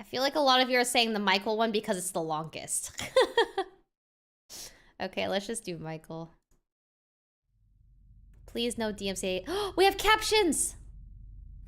feel like a lot of you are saying the Michael one because it's the longest. Okay, let's just do Michael. Please no DMCA. We have captions!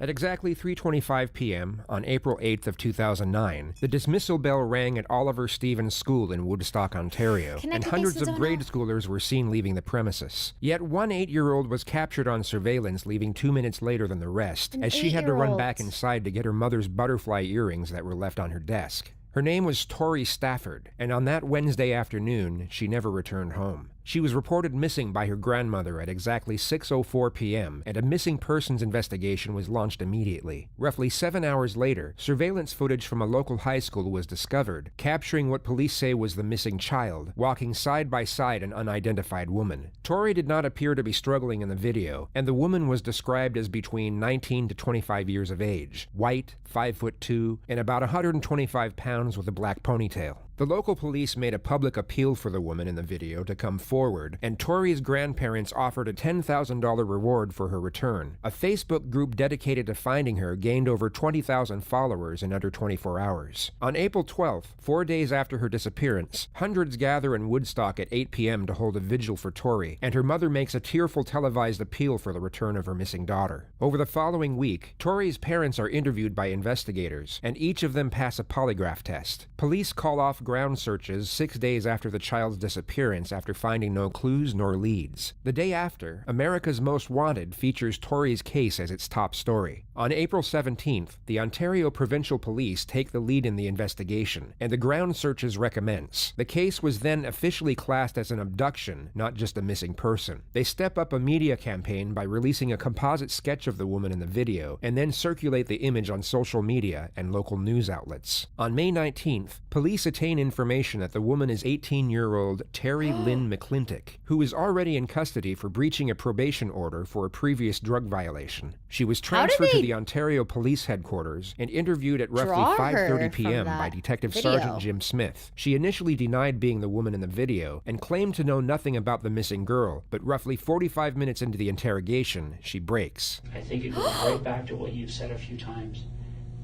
At exactly 3:25 p.m. on April 8th of 2009, the dismissal bell rang at Oliver Stevens School in Woodstock, Ontario, and hundreds of grade schoolers were seen leaving the premises. Yet one 8-year-old was captured on surveillance, leaving 2 minutes later than the rest, as she had to run back inside to get her mother's butterfly earrings that were left on her desk. Her name was Tori Stafford, and on that Wednesday afternoon, she never returned home. She was reported missing by her grandmother at exactly 6:04 p.m., and a missing persons investigation was launched immediately. Roughly 7 hours later, surveillance footage from a local high school was discovered, capturing what police say was the missing child, walking side by side an unidentified woman. Tori did not appear to be struggling in the video, and the woman was described as between 19 to 25 years of age, white, 5'2", and about 125 pounds with a black ponytail. The local police made a public appeal for the woman in the video to come forward, and Tori's grandparents offered a $10,000 reward for her return. A Facebook group dedicated to finding her gained over 20,000 followers in under 24 hours. On April 12th, 4 days after her disappearance, hundreds gather in Woodstock at 8 p.m. to hold a vigil for Tori, and her mother makes a tearful televised appeal for the return of her missing daughter. Over the following week, Tori's parents are interviewed by investigators, and each of them pass a polygraph test. Police call off ground searches 6 days after the child's disappearance after finding no clues nor leads. The day after, America's Most Wanted features Tori's case as its top story. On April 17th, the Ontario Provincial Police take the lead in the investigation, and the ground searches recommence. The case was then officially classed as an abduction, not just a missing person. They step up a media campaign by releasing a composite sketch of the woman in the video, and then circulate the image on social media and local news outlets. On May 19th, police attain information that the woman is 18-year-old Terry Lynn McClintock, who is already in custody for breaching a probation order for a previous drug violation. She was transferred to the Ontario Police Headquarters and interviewed at roughly 5:30 p.m. by Detective Sergeant Jim Smith. She initially denied being the woman in the video and claimed to know nothing about the missing girl, but roughly 45 minutes into the interrogation, she breaks. I think it goes right back to what you've said a few times.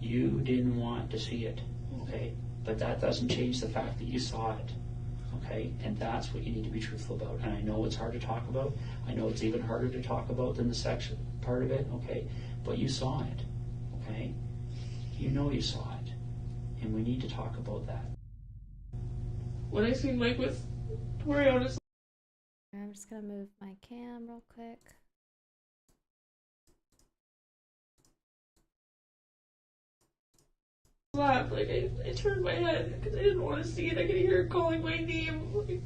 You didn't want to see it, okay? But that doesn't change the fact that you saw it, okay? And that's what you need to be truthful about. And I know it's hard to talk about. I know it's even harder to talk about than the sex part of it, okay? But you saw it, okay? You know you saw it. And we need to talk about that. When I seen Mike with Tori, honestly, I'm just gonna move my cam real quick. laugh. Like I turned my head because I didn't want to see it. I could hear her calling my name. Like...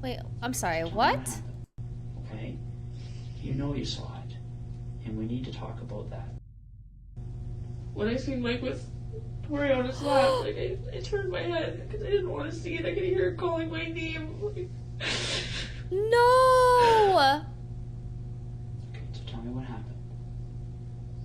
Wait, I'm sorry, what? Okay? You know you saw it. And we need to talk about that. When I seen Mike with Tori on his lap, like I turned my head because I didn't want to see it. I could hear her calling my name. Like... No! Okay, so tell me what happened.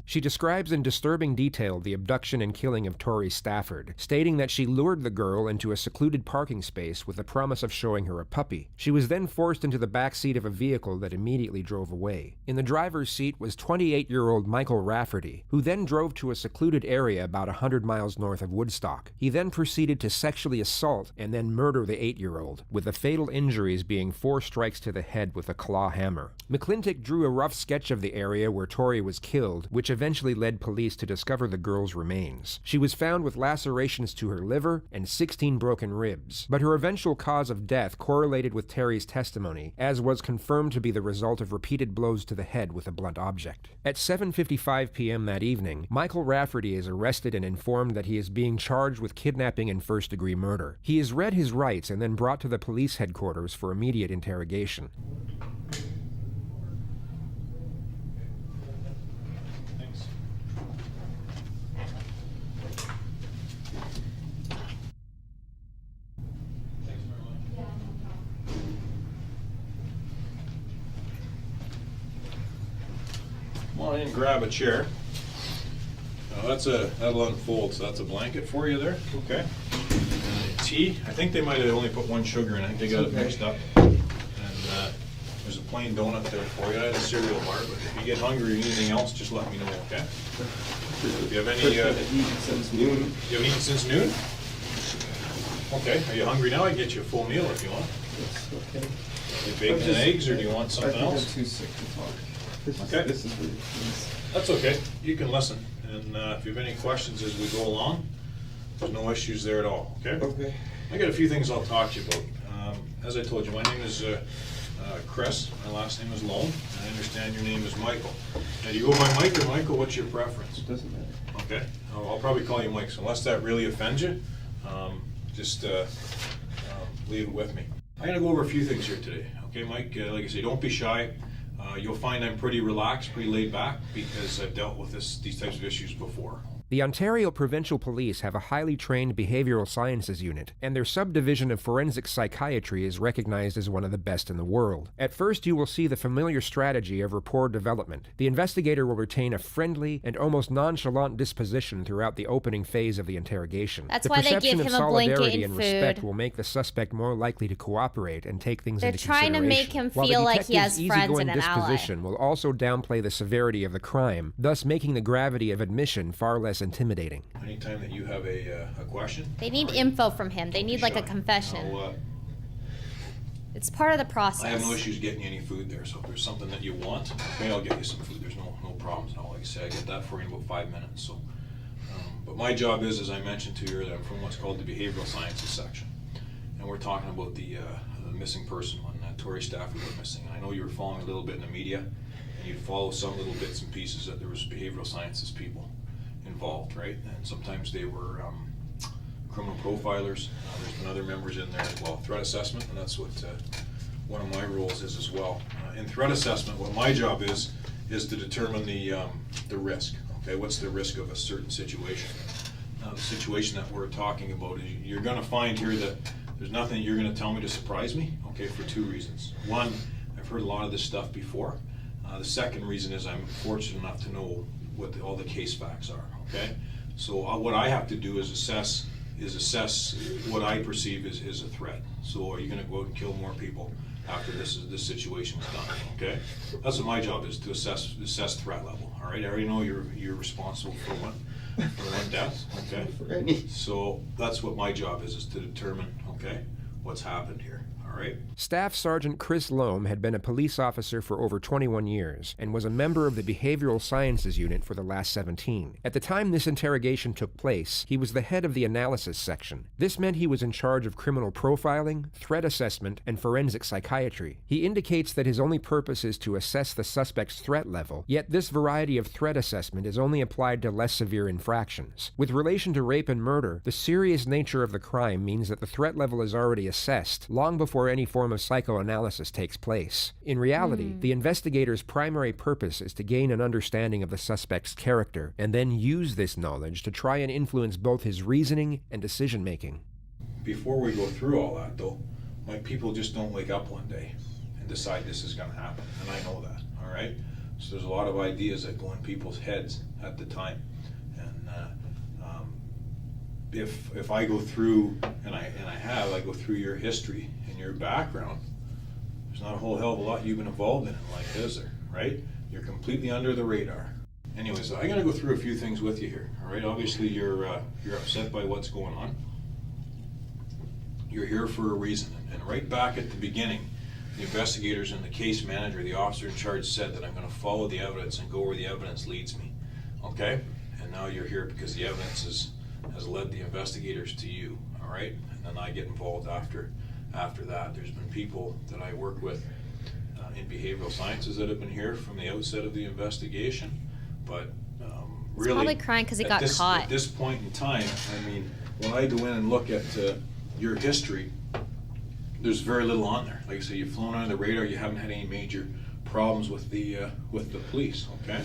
She describes in disturbing detail the abduction and killing of Tori Stafford, stating that she lured the girl into a secluded parking space with the promise of showing her a puppy. She was then forced into the back seat of a vehicle that immediately drove away. In the driver's seat was 28-year-old Michael Rafferty, who then drove to a secluded area about 100 miles north of Woodstock. He then proceeded to sexually assault and then murder the 8-year-old, with the fatal injuries being 4 strikes to the head with a claw hammer. McClintock drew a rough sketch of the area where Tori was killed, which eventually led police to discover the girl's remains. She was found with lacerations to her liver and 16 broken ribs, but her eventual cause of death correlated with Terry's testimony, as was confirmed to be the result of repeated blows to the head with a blunt object. At 7:55 p.m. that evening, Michael Rafferty is arrested and informed that he is being charged with kidnapping and first-degree murder. He is read his rights and then brought to the police headquarters for immediate interrogation. Come on in, grab a chair. That'll unfold, so that's a blanket for you there. Okay. Tea. I think they might have only put 1 sugar in. I think they got it mixed up. And There's a plain donut there for you. I had a cereal bar, but if you get hungry or anything else, just let me know, okay? Do you have any, I've eaten since noon. you have eaten since noon? Okay, are you hungry now? I can get you a full meal if you want. Yes, okay. You bacon and eggs, or do you want something I think else? I'm too sick to talk. Okay. This is ridiculous. That's okay. You can listen. And if you have any questions as we go along, there's no issues there at all, okay? Okay. I got a few things I'll talk to you about. As I told you, my name is Chris. My last name is Lone. I understand your name is Michael. Now, do you go by Mike or Michael? What's your preference? It doesn't matter. Okay. I'll probably call you Mike, so unless that really offends you, just leave it with me. I'm going to go over a few things here today. Okay, Mike? Like I say, don't be shy. You'll find I'm pretty relaxed, pretty laid back, because I've dealt with these types of issues before. The Ontario Provincial Police have a highly trained behavioral sciences unit, and their subdivision of forensic psychiatry is recognized as one of the best in the world. At first, you will see the familiar strategy of rapport development. The investigator will retain a friendly and almost nonchalant disposition throughout the opening phase of the interrogation. That's the why they perception give of him a blanket solidarity and and respect food. will make the suspect more likely to cooperate and take things They're into trying to make consideration. him While feel the like he has detective's friends easygoing and an ally. disposition will also downplay the severity of the crime, thus making the gravity of admission far less intimidating. Anytime that you have a question. They need info from him. They need like a confession. Now, It's part of the I have process. no issues getting you any food there, so if there's something that you want, okay, I'll get you some food. There's no problems at all. Like I say, I get that for you in about 5 minutes. So, but my job is, as I mentioned to you earlier, I'm from what's called the behavioral sciences section, and we're talking about the missing person when Tori Stafford went missing. And I know you were following a little bit in the media, and you'd follow some little bits and pieces that there was behavioral sciences people involved, right? And sometimes they were criminal profilers. There's been other members in there as well. Threat assessment, and that's what one of my roles is as well. In threat assessment, what my job is to determine the risk. Okay, what's the risk of a certain situation? The situation that we're talking about is you're going to find here that there's nothing you're going to tell me to surprise me. Okay, for two reasons. One, I've heard a lot of this stuff before. The second reason is I'm fortunate enough to know what all the case facts are. Okay, so what I have to do is assess what I perceive is a threat. So are you going to go out and kill more people after this situation's done? Okay, that's what my job is, to assess threat level. All right, I already know you're responsible for one death. Okay, For any. so that's what my job is to determine what's happened here. All right. Staff Sergeant Chris Loam had been a police officer for over 21 years and was a member of the Behavioral Sciences Unit for the last 17. At the time this interrogation took place, he was the head of the analysis section. This meant he was in charge of criminal profiling, threat assessment, and forensic psychiatry. He indicates that his only purpose is to assess the suspect's threat level, yet this variety of threat assessment is only applied to less severe infractions. With relation to rape and murder, the serious nature of the crime means that the threat level is already assessed long before any form of psychoanalysis takes place. In reality, the investigator's primary purpose is to gain an understanding of the suspect's character and then use this knowledge to try and influence both his reasoning and decision-making. Before we go through all that, though, my people just don't wake up one day and decide this is going to happen, and I know that. All right. So there's a lot of ideas that go in people's heads at the time, and if I go through, and I go through your history and your background, there's not a whole hell of a lot you've been involved in life, is there? Right? You're completely under the radar. Anyways, I'm going to go through a few things with you here. All right. Obviously, you're upset by what's going on. You're here for a reason, and right back at the beginning, the investigators and the case manager, the officer in charge, said that I'm going to follow the evidence and go where the evidence leads me. Okay? And now you're here because the evidence has led the investigators to you. All right? And then I get involved after that. There's been people that I work with in behavioral sciences that have been here from the outset of the investigation, but really, probably crying because he got caught. At this point in time, I mean, when I go in and look at your history, there's very little on there. Like I say, you've flown under the radar. You haven't had any major problems with the police. Okay,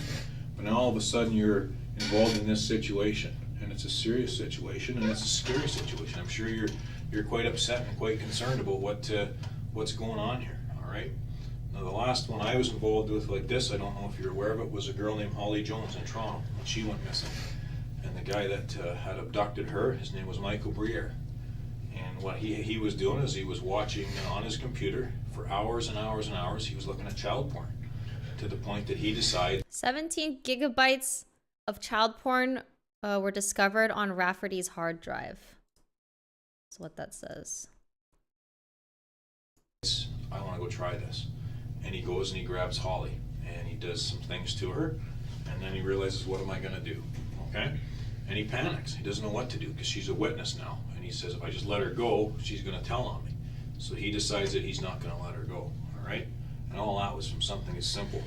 but now all of a sudden you're involved in this situation, and it's a serious situation, and it's a scary situation. I'm sure you're quite upset and quite concerned about what's going on here. All right. Now the last one I was involved with like this, I don't know if you're aware of it, was a girl named Holly Jones in Toronto, and she went missing. And the guy that had abducted her, his name was Michael Briere. And And what he was doing is he was watching on his computer for hours and hours and hours. He was looking at child porn to the point that he decided 17 gigabytes of child porn were discovered on Rafferty's hard drive. That's what that says. I want to go try this. And he goes and he grabs Holly and he does some things to her, and then he realizes, what am I going to do? Okay? And he panics. He doesn't know what to do because she's a witness now. And he says, if I just let her go, she's going to tell on me. So he decides that he's not going to let her go. All right? And all that was from something as simple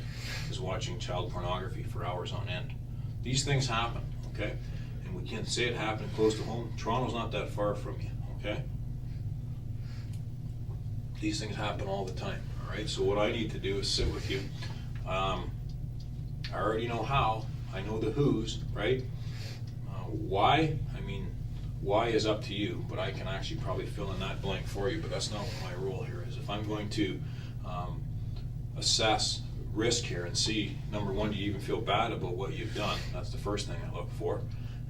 as watching child pornography for hours on end. These things happen, okay? And we can't say it happened close to home. Toronto's not that far from you, okay? These things happen all the time, all right? So what I need to do is sit with you. I already know how. I know the who's, right? Why? I mean, why is up to you, but I can actually probably fill in that blank for you, but that's not what my role here is. If I'm going to assess risk here and see, number one, do you even feel bad about what you've done? That's the first thing I look for.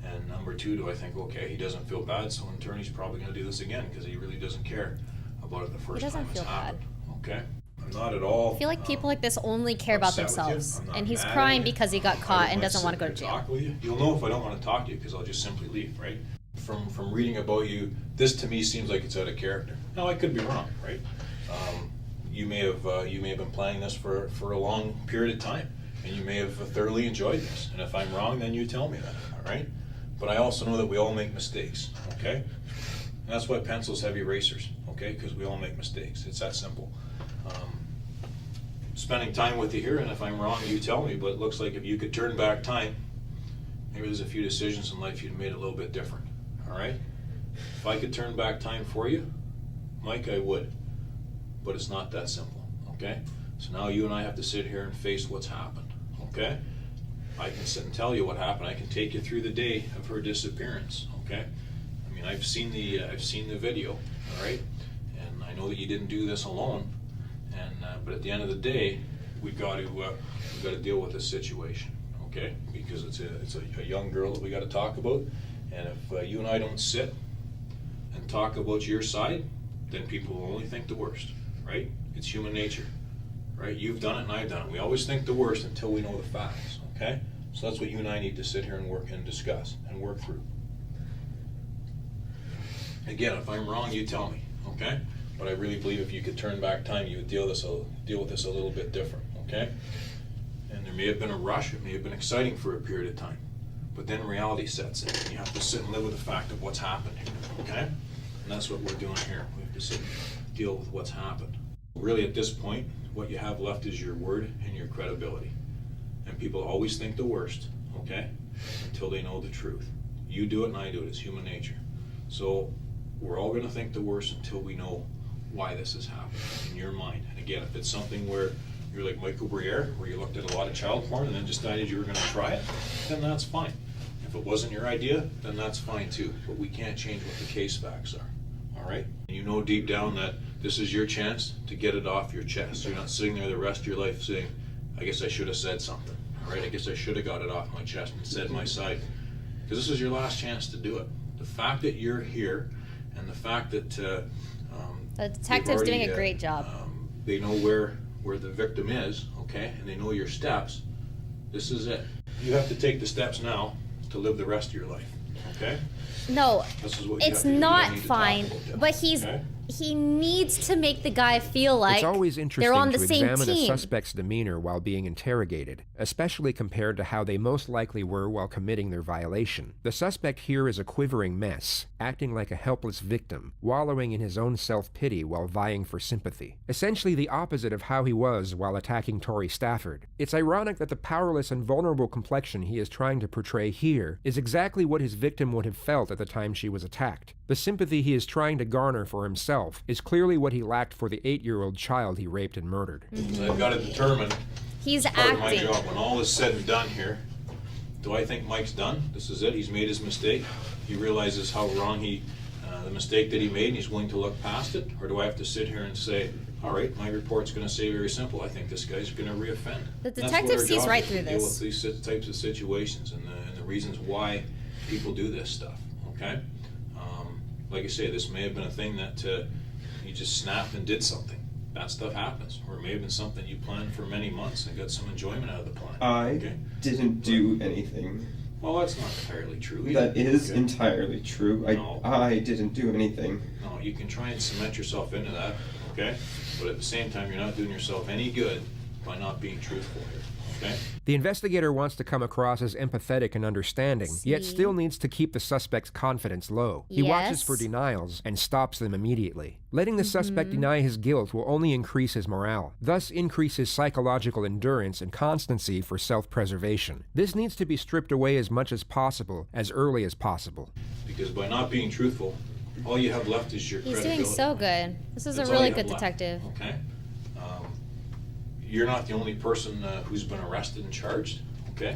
And number two, do I think, okay, he doesn't feel bad, so in turn he's probably going to do this again because he really doesn't care about it the first time it's happened. Okay? I'm not at all. I feel like people like this only care about upset with you. themselves. I'm not And he's mad at crying you. because he got caught and I doesn't want to go to sit jail. and talk with you. You'll know if I don't want to talk to you because I'll just simply leave, right? From reading about you, this to me seems like it's out of character. Now I could be wrong, right? You may have been planning this for a long period of time, and you may have thoroughly enjoyed this. And if I'm wrong, then you tell me that, all right? But I also know that we all make mistakes, okay? And that's why pencils have erasers, okay? Because we all make mistakes. It's that simple. Spending time with you here, and if I'm wrong, you tell me. But it looks like if you could turn back time, maybe there's a few decisions in life you'd made a little bit different, all right? If I could turn back time for you, Mike, I would. But it's not that simple, okay? So now you and I have to sit here and face what's happened, okay? I can sit and tell you what happened. I can take you through the day of her disappearance, okay? I mean, I've seen the video, all right? And I know that you didn't do this alone. And but at the end of the day, we've got to deal with this situation, okay? Because it's a young girl that we got to talk about. And if you and I don't sit and talk about your side, then people will only think the worst, right? It's human nature, right? You've done it and I've done it. We always think the worst until we know the facts, okay? So that's what you and I need to sit here and work and discuss and work through. Again, if I'm wrong, you tell me, okay? But I really believe if you could turn back time, you would deal with this a little bit different, okay? And there may have been a rush, it may have been exciting for a period of time, but then reality sets in. You have to sit and live with the fact of what's happened here, okay? And that's what we're doing here. We have to sit and deal with what's happened. Really, at this point, what you have left is your word and your credibility. And people always think the worst, okay? Until they know the truth. You do it and I do it. It's human nature. So we're all going to think the worst until we know why this has happened in your mind. And again, if it's something where you're like Michael Briere, where you looked at a lot of child porn and then decided you were going to try it, then that's fine. If it wasn't your idea, then that's fine too. But we can't change what the case facts are, all right? And you know deep down that this is your chance to get it off your chest. You're not sitting there the rest of your life saying, I guess I should have said something, all right? I guess I should have got it off my chest and said my side. Because this is your last chance to do it. The fact that you're here and the fact that The detective's doing a great job. they know where the victim is, okay, and they know your steps. This is it. You have to take the steps now to live the rest of your life, okay? No, This is what you it's have to do. You don't not need to talk fine, about this, but okay? he needs to make the guy feel like It's always they're interesting on the to same examine a team. suspect's demeanor while being interrogated, especially compared to how they most likely were while committing their violation. The suspect here is a quivering mess, acting like a helpless victim, wallowing in his own self-pity while vying for sympathy. Essentially the opposite of how he was while attacking Tori Stafford. It's ironic that the powerless and vulnerable complexion he is trying to portray here is exactly what his victim would have felt at the time she was attacked. The sympathy he is trying to garner for himself is clearly what he lacked for the 8-year-old child he raped and murdered. So I've got to determine, He's part of my acting. job, when all is said and done here, do I think Mike's done? This is it, he's made his mistake. He realizes how wrong the mistake that he made and he's willing to look past it? Or do I have to sit here and say, all right, my report's going to say very simple, I think this guy's going to reoffend. The And that's what detective our sees job right is, through to deal this. with these types of situations and the reasons why people do this stuff, okay? like I say, this may have been a thing that you just snapped and did something. That stuff happens. Or it may have been something you planned for many months and got some enjoyment out of the plan. I didn't do anything. Well, that's not entirely true either. That is entirely true. No. I didn't do anything. No, you can try and cement yourself into that, okay? But at the same time, you're not doing yourself any good by not being truthful here, okay? The investigator wants to come across as empathetic and understanding, yet still needs to keep the suspect's confidence low. He watches for denials and stops them immediately. Letting the suspect deny his guilt will only increase his morale, thus increase his psychological endurance and constancy for self-preservation. This needs to be stripped away as much as possible, as early as possible. Because by not being truthful, all you have left is your credibility. He's doing so good. This is That's a all really you good have left, detective. Okay? You're not the only person who's been arrested and charged, okay?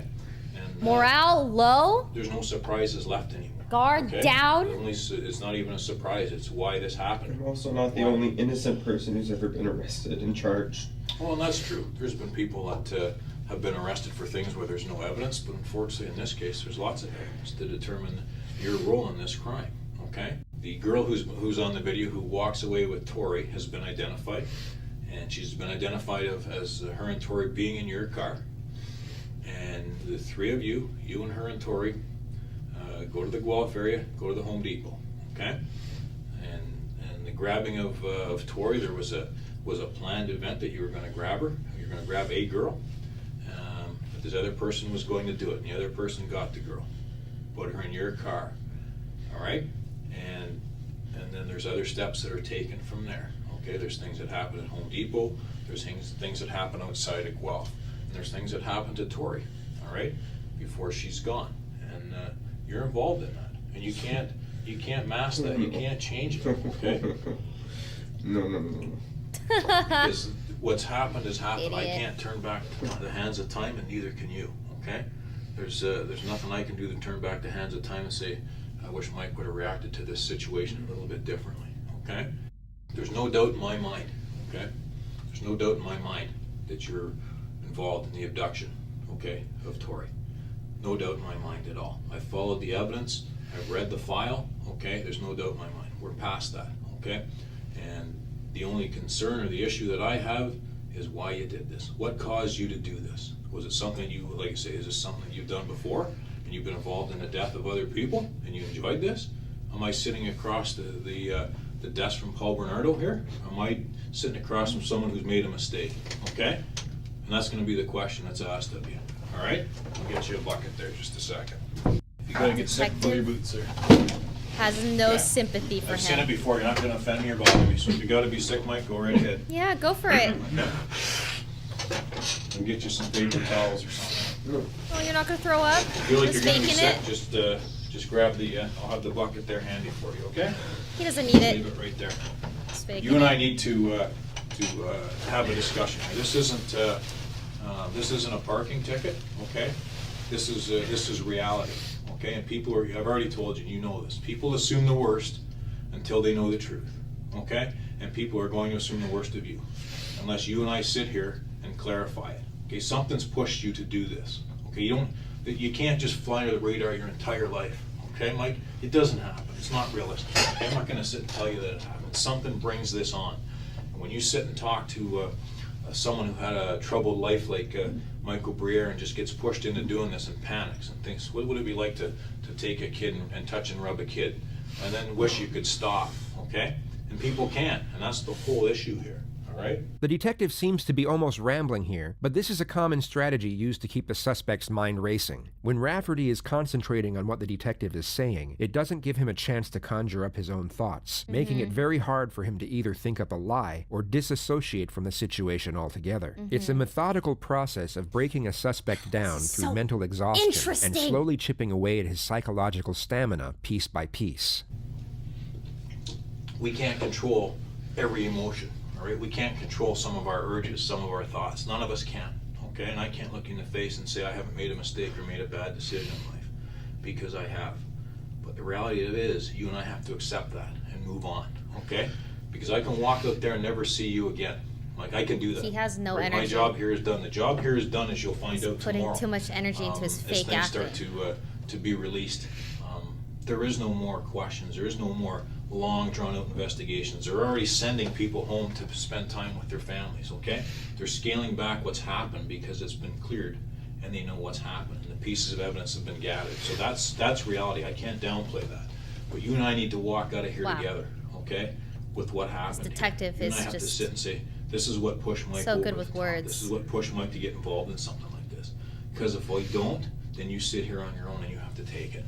And, Morale low? there's no surprises left anymore. Guard okay? down? It's not even a surprise. It's why this happened. I'm also not the only innocent person who's ever been arrested and charged. Well, and that's true. There's been people that have been arrested for things where there's no evidence, but unfortunately in this case there's lots of evidence to determine your role in this crime, okay? The girl who's on the video who walks away with Tori has been identified, and she's been identified as her and Tori being in your car. And the three of you and her and Tori, go to the Guelph area, go to the Home Depot, okay? And the grabbing of Tori, there was a planned event that you were going to grab her. You're going to grab a girl, but this other person was going to do it, and the other person got the girl, put her in your car, all right? And then there's other steps that are taken from there. Okay, there's things that happen at Home Depot, there's things that happen outside of Guelph, and there's things that happen to Tori, all right, before she's gone, and you're involved in that, and you can't mask that, you can't change it, okay? No. Because what's happened has happened. I Idiot. can't turn back the hands of time, and neither can you, okay? There's nothing I can do to turn back the hands of time and say, I wish Mike would have reacted to this situation a little bit differently, okay? There's no doubt in my mind, okay? There's no doubt in my mind that you're involved in the abduction, okay, of Tori. No doubt in my mind at all. I followed the evidence, I've read the file, okay? There's no doubt in my mind. We're past that, okay? And the only concern or the issue that I have is why you did this. What caused you to do this? Was it something you, like I say, is this something that you've done before and you've been involved in the death of other people and you enjoyed this? Am I sitting across the desk from Paul Bernardo here? Am I sitting across from someone who's made a mistake? Okay? And that's going to be the question that's asked of you. All right? I'll get you a bucket there just a second. You gotta get sick, pull your boots there. Has no Okay. sympathy for I've seen it him. before. You're not going to offend me or bother me. So if you got to be sick, Mike, go right ahead. Yeah, go for it. Okay? I'll get you some paper towels or something. Oh, you're not gonna throw up? If you feel like Just you're going to be faking sick, it? just grab the. I'll have the bucket there handy for you. Okay? He doesn't need it. Leave it right there. Just faking You and it. I need to have a discussion. This isn't a parking ticket, okay? This is reality, okay? And people are, I've already told you, you know this. People assume the worst until they know the truth, okay? And people are going to assume the worst of you unless you and I sit here and clarify it. Okay, something's pushed you to do this. Okay, you can't just fly under the radar your entire life. Okay, Mike? It doesn't happen. It's not realistic. Okay? I'm not going to sit and tell you that it happens. Something brings this on. And when you sit and talk to someone who had a troubled life like Michael Briere and just gets pushed into doing this and panics and thinks, what would it be like to take a kid and touch and rub a kid and then wish you could stop, okay? And people can't, and that's the whole issue here. Right? The detective seems to be almost rambling here, but this is a common strategy used to keep the suspect's mind racing. When Rafferty is concentrating on what the detective is saying, it doesn't give him a chance to conjure up his own thoughts, making it very hard for him to either think up a lie or disassociate from the situation altogether. It's a methodical process of breaking a suspect down through mental exhaustion and slowly chipping away at his psychological stamina piece by piece. We can't control every emotion. All right, we can't control some of our urges, some of our thoughts. None of us can, okay? And I can't look you in the face and say I haven't made a mistake or made a bad decision in life, because I have. But the reality of it is, you and I have to accept that and move on, okay? Because I can walk out there and never see you again. Like, I can do that. He has no Right? energy. My job here is done. The job here is done, as you'll find out Putting tomorrow. too much energy into his As fake things acting. start to be released. There is no more questions. There is no more long drawn-out investigations. They're already sending people home to spend time with their families, okay? They're scaling back what's happened because it's been cleared and they know what's happened and the pieces of evidence have been gathered. So that's reality. I can't downplay that. But you and I need to walk out of here together, okay? With what happened. This detective here. You and is I have just to sit and say, this is what pushed Mike so over good the with top. words. This is what pushed Mike to get involved in something like this. Because if we don't, then you sit here on your own and you have to take it.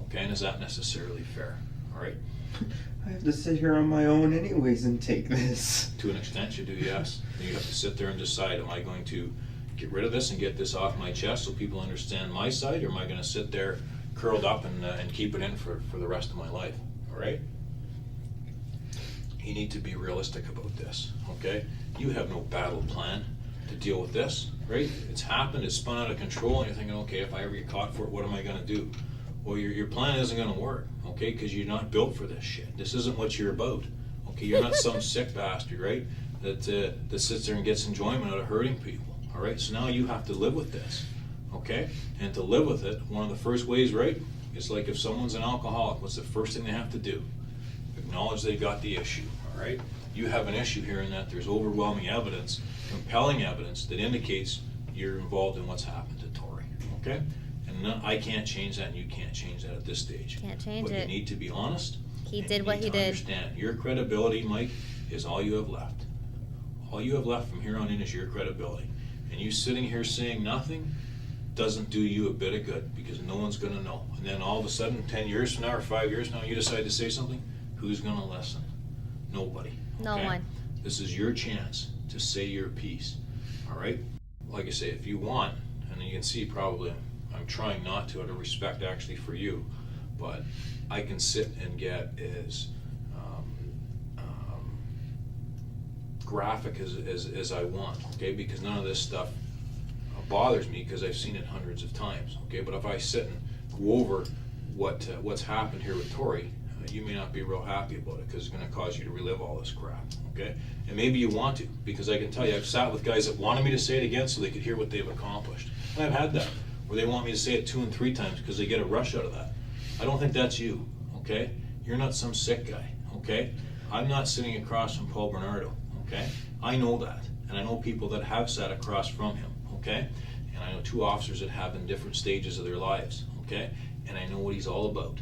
Okay, and is that necessarily fair? All right? I have to sit here on my own anyways and take this. To an extent you do, yes. You have to sit there and decide, am I going to get rid of this and get this off my chest so people understand my side, or am I going to sit there curled up and keep it in for the rest of my life? All right? You need to be realistic about this, okay? You have no battle plan to deal with this, right? It's happened, it's spun out of control, and you're thinking, okay, if I ever get caught for it, what am I gonna do? Well, your plan isn't gonna work, okay? Because you're not built for this shit. This isn't what you're about, okay? You're not some sick bastard, right? That sits there and gets enjoyment out of hurting people, all right? So now you have to live with this, okay? And to live with it, one of the first ways, right? It's like if someone's an alcoholic, what's the first thing they have to do? Acknowledge they got the issue, all right? You have an issue here in that there's overwhelming evidence, compelling evidence that indicates you're involved in what's happened to Tori, okay? And I can't change that and you can't change that at this stage. Can't change but it. you need to be honest. He and did you what need he to did. Understand your credibility, Mike, is all you have left. All you have left from here on in is your credibility. And you sitting here saying nothing doesn't do you a bit of good because no one's gonna know. And then all of a sudden, 10 years from now or 5 years from now, you decide to say something, who's gonna listen? Nobody. No okay? one. This is your chance to say your piece, all right? Like I say, if you want, and you can see probably I'm trying not to, out of respect actually for you, but I can sit and get as graphic as I want, okay? Because none of this stuff bothers me because I've seen it hundreds of times, okay? But if I sit and go over what's happened here with Tori, you may not be real happy about it because it's going to cause you to relive all this crap, okay? And maybe you want to, because I can tell you, I've sat with guys that wanted me to say it again so they could hear what they've accomplished. And I've had that, where they want me to say it 2 and 3 times because they get a rush out of that. I don't think that's you, okay? You're not some sick guy, okay? I'm not sitting across from Paul Bernardo, okay? I know that, and I know people that have sat across from him, okay? And I know 2 officers that have in different stages of their lives, okay? And I know what he's all about.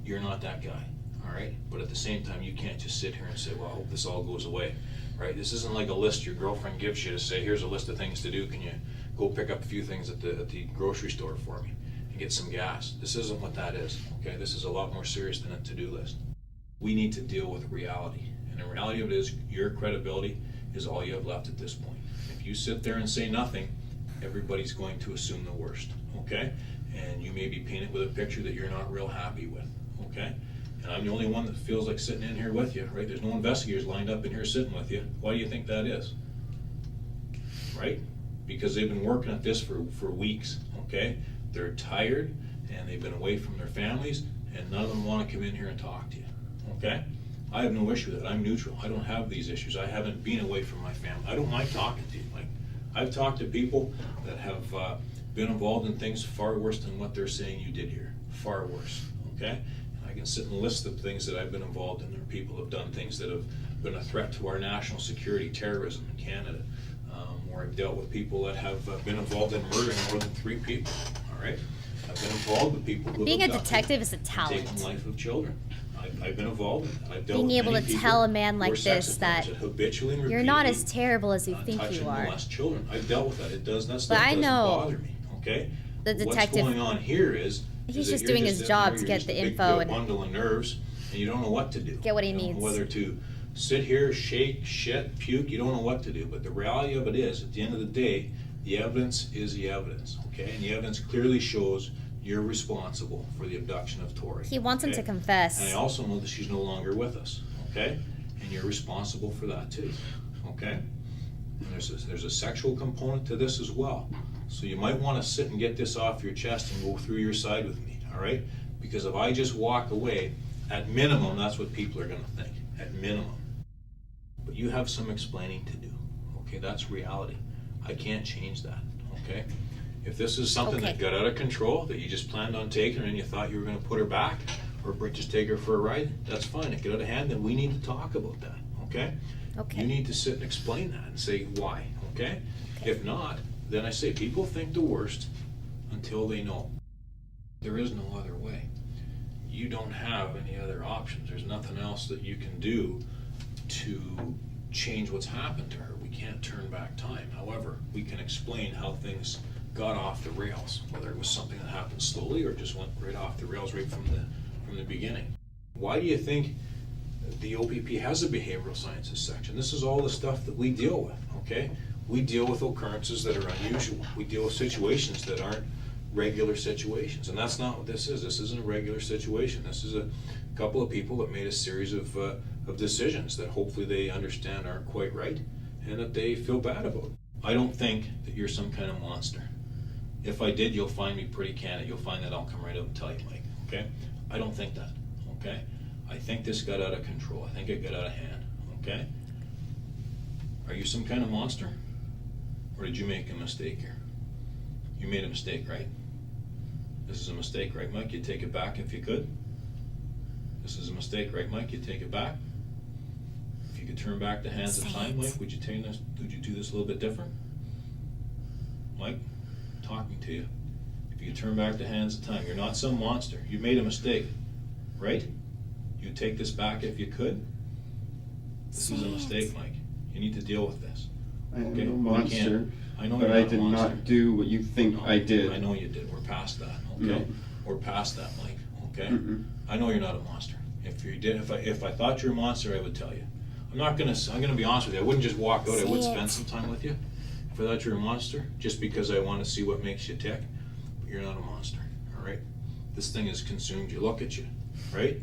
You're not that guy, all right? But at the same time, you can't just sit here and say, well, I hope this all goes away, right? This isn't like a list your girlfriend gives you to say, here's a list of things to do. Can you go pick up a few things at the grocery store for me and get some gas? This isn't what that is, okay? This is a lot more serious than a to-do list. We need to deal with reality. And the reality of it is your credibility is all you have left at this point. If you sit there and say nothing, everybody's going to assume the worst, okay? And you may be painted with a picture that you're not real happy with, okay? And I'm the only one that feels like sitting in here with you, right? There's no investigators lined up in here sitting with you. Why do you think that is? Right? Because they've been working at this for weeks, okay? They're tired and they've been away from their families and none of them want to come in here and talk to you, okay? I have no issue with it. I'm neutral. I don't have these issues. I haven't been away from my family. I don't mind talking to you. Like, I've talked to people that have been involved in things far worse than what they're saying you did here. Far worse, okay? And I can sit and list the things that I've been involved in. There are people who have done things that have been a threat to our national security, terrorism in Canada, where I've dealt with people that have been involved in murdering more than 3 people, all right? I've been involved with people who Being have a detective is a talent. taken the life of children. I've been involved in that. I've dealt Being with able many to people tell a man who like are sex this offenders that habitually and you're not as repeatedly, terrible as you think touch you and are. molest children. I've dealt with that. It does. That But stuff I doesn't know bother me. Okay. the What's detective, going on here is he's that just you're doing his sitting job there, to you're get just the a big info and bundle of nerves, and you don't know what to do. get what he You don't know needs. whether to sit here, shake, shit, puke. You don't know what to do. But the reality of it is, at the end of the day, the evidence is the evidence. Okay, and the evidence clearly shows you're responsible for the abduction of Tori. He wants him to confess. And I also know that she's no longer with us, okay? And you're responsible for that too, okay? And there's a sexual component to this as well. So you might want to sit and get this off your chest and go through your side with me, all right? Because if I just walk away, at minimum, that's what people are going to think, at minimum. But you have some explaining to do, okay? That's reality. I can't change that, okay? If this is something that got out of control, that you just planned on taking and you thought you were going to put her back, or just take her for a ride, that's fine. It get out of hand, then we need to talk about that, okay? Okay. You need to sit and explain that and say why, okay? If not, then I say people think the worst until they know. There is no other way. You don't have any other options. There's nothing else that you can do to change what's happened to her. We can't turn back time. However, we can explain how things got off the rails, whether it was something that happened slowly or just went right off the rails right from the beginning. Why do you think the OPP has a behavioral sciences section? This is all the stuff that we deal with, okay? We deal with occurrences that are unusual. We deal with situations that aren't regular situations, and that's not what this is. This isn't a regular situation. This is a couple of people that made a series of decisions that hopefully they understand aren't quite right and that they feel bad about. I don't think that you're some kind of monster. If I did, you'll find me pretty candid. You'll find that I'll come right out and tell you, Mike, okay? I don't think that, okay? I think this got out of control. I think it got out of hand, okay? Are you some kind of monster? Or did you make a mistake here? You made a mistake, right? This is a mistake, right, Mike? You'd take it back if you could? This is a mistake, right, Mike? You'd take it back? If you could turn back the hands of time, Mike, would you do this a little bit different? Mike, talking to you. If you could turn back the hands of time, you're not some monster. You made a mistake, right? You'd take this back if you could? This is a mistake, Mike. You need to deal with this. I am no monster, I know but you're I not a did monster. not do what you think No, I did. I know you did. We're past that, okay? No. We're past that, Mike, okay? Mm-mm. I know you're not a monster. If you did, if I thought you're a monster, I would tell you. I'm gonna be honest with you. I wouldn't just walk out. I would spend some time with you. If I thought you're a monster, just because I want to see what makes you tick. But you're not a monster, all right? This thing has consumed you. Look at you, right?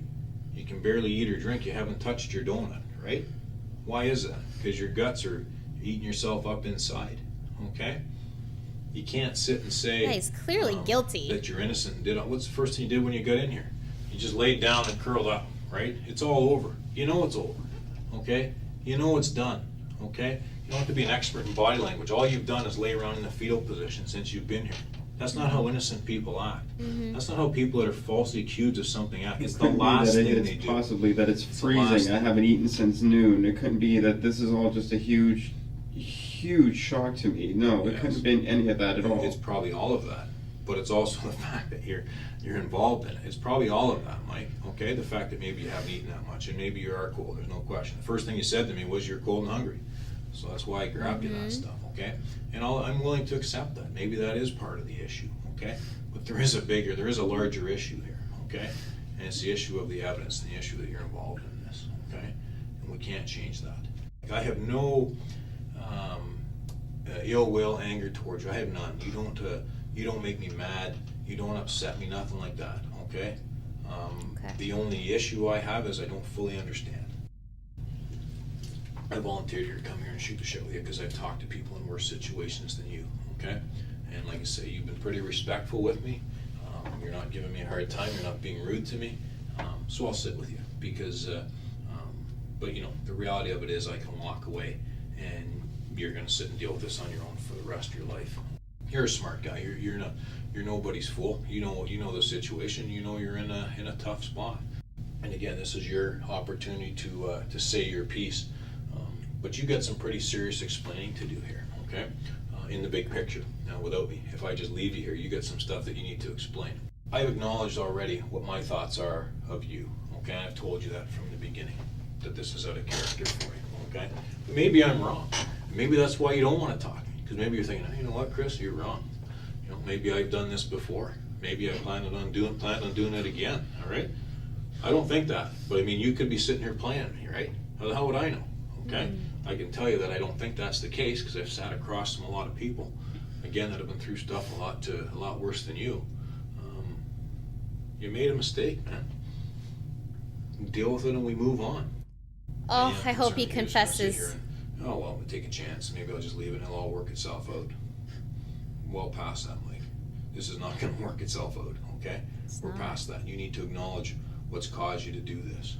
You can barely eat or drink. You haven't touched your donut, right? Why is that? Because your guts are eating yourself up inside, okay? You can't sit and say Yeah, he's clearly guilty. that you're innocent and did. What's the first thing you did when you got in here? You just laid down and curled up, right? It's all over. You know it's over, okay? You know it's done, okay? You don't have to be an expert in body language. All you've done is lay around in the fetal position since you've been here. That's not how innocent people act. That's not how people that are falsely accused of something act. It's the Couldn't be last that thing it's they do. possibly that it's It's the last freezing. I thing. haven't eaten since noon. It couldn't be that this is all just a huge shock to me. No, it Yes. couldn't have been any of that at all. It's probably all of that, but it's also the fact that you're involved in it. It's probably all of that, Mike, okay? The fact that maybe you haven't eaten that much, and maybe you are cold, there's no question. The first thing you said to me was you're cold and hungry. So that's why I grabbed you that stuff, okay? And I'm willing to accept that. Maybe that is part of the issue, okay? But there is a larger issue here, okay? And it's the issue of the evidence and the issue that you're involved in this, okay? And we can't change that. I have no ill will, anger towards you. I have none. You don't make me mad. You don't upset me, nothing like that, okay? The only issue I have is I don't fully understand. I volunteered here to come here and shoot the shit with you because I've talked to people in worse situations than you, okay? And like I say, you've been pretty respectful with me. You're not giving me a hard time. You're not being rude to me. So I'll sit with you because, but you know, the reality of it is I can walk away and you're going to sit and deal with this on your own for the rest of your life. You're a smart guy. You're nobody's fool. You know the situation. You know you're in a tough spot. And again, this is your opportunity to say your piece. But you got some pretty serious explaining to do here, okay? In the big picture. Now, without me, if I just leave you here, you got some stuff that you need to explain. I've acknowledged already what my thoughts are of you, okay? I've told you that from the beginning, that this is out of character for you, okay? But maybe I'm wrong. Maybe that's why you don't want to talk to me, because maybe you're thinking, oh, you know what, Chris, you're wrong. You know, maybe I've done this before. Maybe I plan on doing it again, all right? I don't think that, but I mean, you could be sitting here playing me, right? How would I know, okay? I can tell you that I don't think that's the case because I've sat across from a lot of people, again, that have been through stuff a lot worse than you. You made a mistake, man. Deal with it and we move on. Oh, I hope he You're just gonna sit confesses. here and, oh, well, take a chance. Maybe I'll just leave it and it'll all work itself out. Well past that, Mike. This is not going to work itself out, okay? We're past that. You need to acknowledge what's caused you to do this.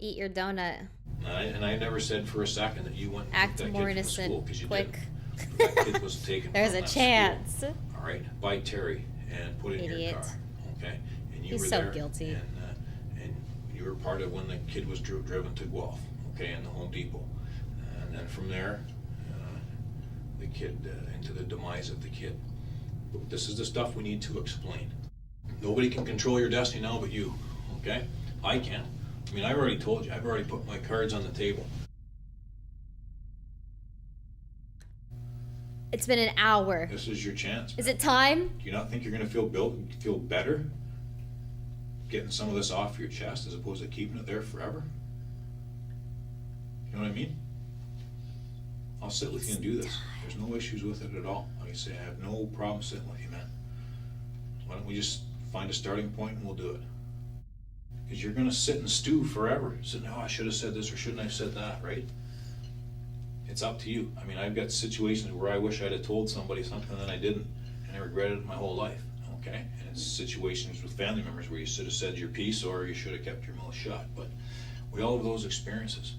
Eat your donut. And I never said for a second that you went and Act took that more kid from school, innocent. 'cause you Quick. didn't. That kid was taken There's from a that chance. school, all right, by Terry and put in your Idiot. car, okay? And you He's were so there, guilty. You were part of when the kid was driven to Guelph, okay, in the Home Depot. And then from there, the kid, into the demise of the kid. But this is the stuff we need to explain. Nobody can control your destiny now but you, okay? I can. I mean, I already told you. I've already put my cards on the table. It's been an hour. This is your chance. Is it time? Do you not think you're going to feel better getting some of this off your chest as opposed to keeping it there forever? You know what I mean? I'll sit with you and do this. There's no issues with it at all. Like I say, I have no problem sitting with you, man. Why don't we just find a starting point and we'll do it? Because you're going to sit and stew forever. Saying, oh, I should have said this or shouldn't I have said that, right? It's up to you. I mean, I've got situations where I wish I'd have told somebody something that I didn't, and I regretted it my whole life, okay? And it's situations with family members where you should have said your piece or you should have kept your mouth shut. But we all have those experiences.